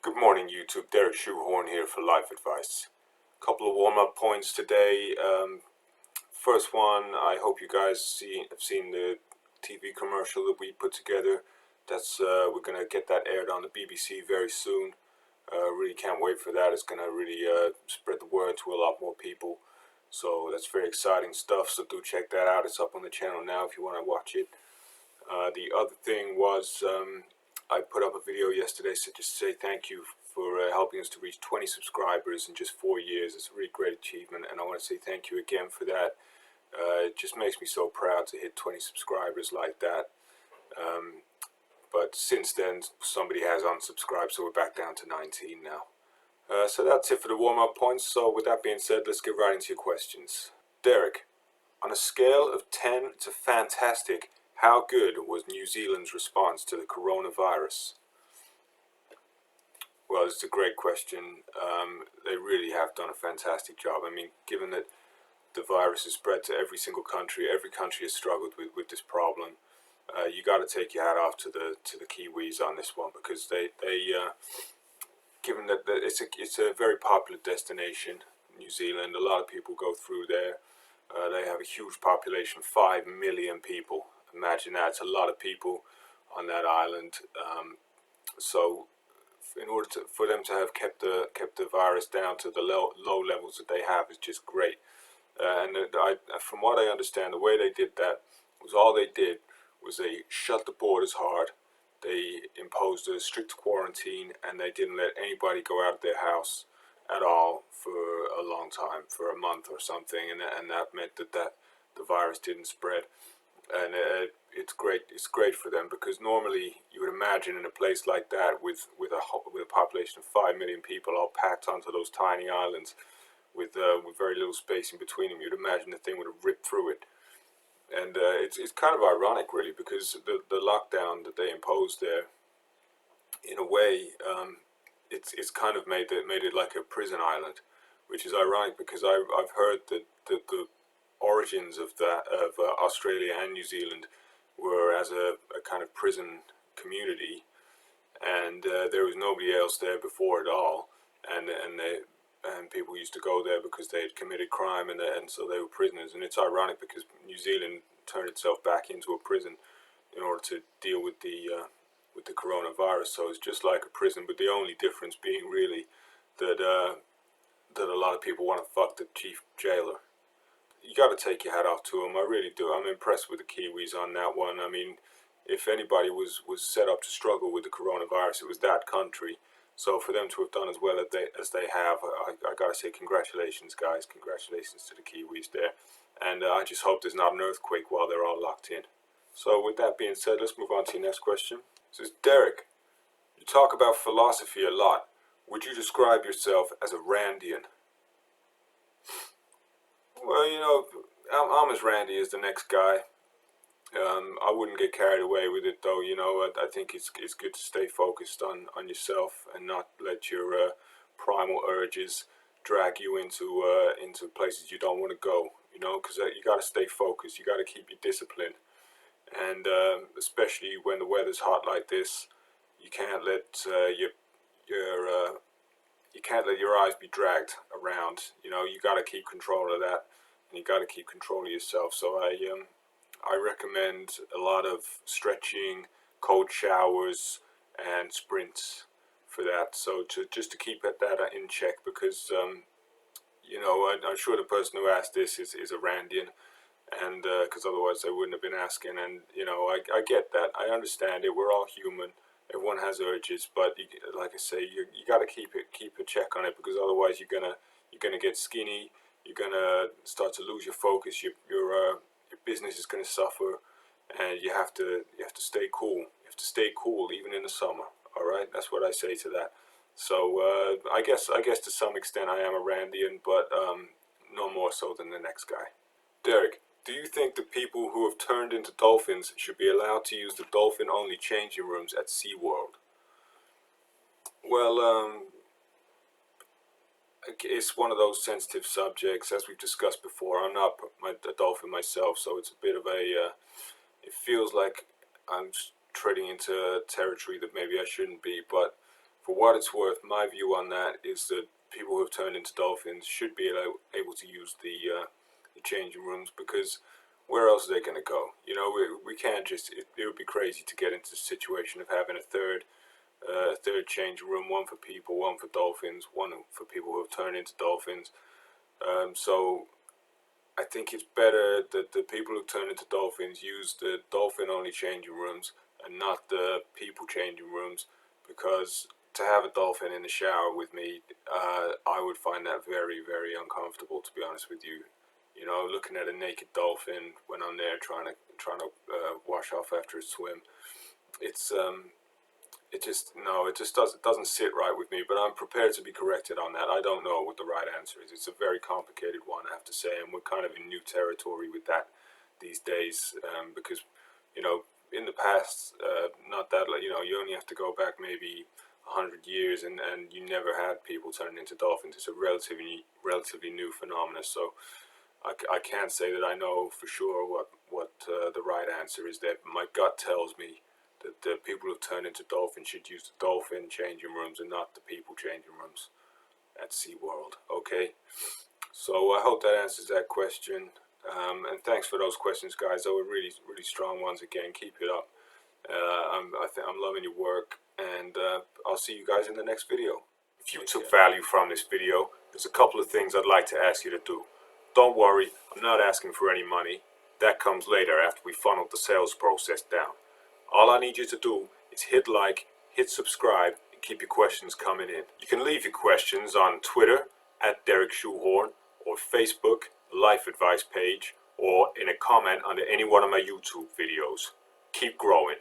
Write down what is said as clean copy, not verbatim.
Good morning, YouTube. Derek Shoehorn here for life advice. Couple of warm-up points today. First one, I hope you guys have seen the TV commercial that we put together. We're gonna get that aired on the BBC very soon. Really can't wait for that. It's gonna really spread the word to a lot more people. So that's very exciting stuff. So do check that out. It's up on the channel now if you want to watch it. The other thing was I put up a video yesterday, so just to say thank you for helping us to reach 20 subscribers in just 4 years. It's a really great achievement, and I want to say thank you again for that. It just makes me so proud to hit 20 subscribers like that. But since then, somebody has unsubscribed, so we're back down to 19 now. So that's it for the warm-up points. So with that being said, let's get right into your questions. Derek, on a scale of 10 to fantastic, how good was New Zealand's response to the coronavirus? Well, it's a great question. They really have done a fantastic job. I mean, given that the virus has spread to every single country, every country has struggled with this problem. You got to take your hat off to the Kiwis on this one, because they given that it's a very popular destination, New Zealand. A lot of people go through there. They have a huge population, 5 million people. Imagine that. It's a lot of people on that island. So in order for them to have kept the virus down to the low levels that they have is just great. From what I understand, the way they did that was they shut the borders hard. They imposed a strict quarantine, and they didn't let anybody go out of their house at all for a long time, for a month or something, and that meant that the virus didn't spread. And it's great for them, because normally you would imagine in a place like that with a population of 5 million people all packed onto those tiny islands with very little space in between them, you'd imagine the thing would have ripped through it. And it's kind of ironic, really, because the lockdown that they imposed there, in a way, it's kind of made it like a prison island, which is ironic, because I've heard that the origins of Australia and New Zealand were as a kind of prison community, and there was nobody else there before at all, and people used to go there because they had committed crime, and so they were prisoners. And it's ironic because New Zealand turned itself back into a prison in order to deal with the coronavirus. So it's just like a prison, but the only difference being really that a lot of people want to fuck the chief jailer. You got to take your hat off to them. I really do. I'm impressed with the Kiwis on that one. I mean, if anybody was set up to struggle with the coronavirus, it was that country. So for them to have done as well as they have, I got to say congratulations, guys. Congratulations to the Kiwis there. And I just hope there's not an earthquake while they're all locked in. So with that being said, let's move on to your next question. It says, Derek, you talk about philosophy a lot. Would you describe yourself as a Randian? Well, you know, I'm as randy as the next guy. I wouldn't get carried away with it, though. You know, I think it's good to stay focused on yourself and not let your primal urges drag you into places you don't want to go. You know, because you got to stay focused. You got to keep your discipline, and especially when the weather's hot like this, you can't let your eyes be dragged around. You know, you got to keep control of that, and you got to keep control of yourself. So I recommend a lot of stretching, cold showers, and sprints for that. So just to keep that in check, because you know, I'm sure the person who asked this is a Randian, and because otherwise they wouldn't have been asking. And you know, I get that. I understand it. We're all human. Everyone has urges, but like I say, you got to keep a check on it, because otherwise you're gonna get skinny. You're gonna start to lose your focus. Your business is gonna suffer, and you have to stay cool. You have to stay cool even in the summer. All right, that's what I say to that. So I guess to some extent I am a Randian, but no more so than the next guy. Derek, do you think the people who have turned into dolphins should be allowed to use the dolphin-only changing rooms at SeaWorld? Well, it's one of those sensitive subjects, as we've discussed before. I'm not a dolphin myself, so it's a bit of a, it feels like I'm treading into territory that maybe I shouldn't be, but For what it's worth, my view on that is that people who have turned into dolphins should be able to use the changing rooms, because where else are they going to go? You know, we can't just, it would be crazy to get into the situation of having a third changing room, one for people, one for dolphins, one for people who have turned into dolphins. So I think it's better that the people who turn into dolphins use the dolphin-only changing rooms and not the people changing rooms, because to have a dolphin in the shower with me, I would find that very, very uncomfortable, to be honest with you. You know, looking at a naked dolphin when I'm there trying to wash off after a swim, it's it just doesn't sit right with me. But I'm prepared to be corrected on that. I don't know what the right answer is. It's a very complicated one, I have to say, and we're kind of in new territory with that these days, because you know, in the past, not that, you know, you only have to go back maybe 100 years, and you never had people turning into dolphins. It's a relatively new phenomenon. So I can't say that I know for sure what the right answer is there. But my gut tells me that the people who turn into dolphins should use the dolphin changing rooms and not the people changing rooms at SeaWorld. Okay, so I hope that answers that question. And thanks for those questions, guys. They were really, really strong ones. Again, keep it up. I'm loving your work, and I'll see you guys in the next video. If you took value from this video, there's a couple of things I'd like to ask you to do. Don't worry, I'm not asking for any money. That comes later after we funnel the sales process down. All I need you to do is hit like, hit subscribe, and keep your questions coming in. You can leave your questions on Twitter at Derek Shoehorn, or Facebook, the Life Advice page, or in a comment under any one of my YouTube videos. Keep growing.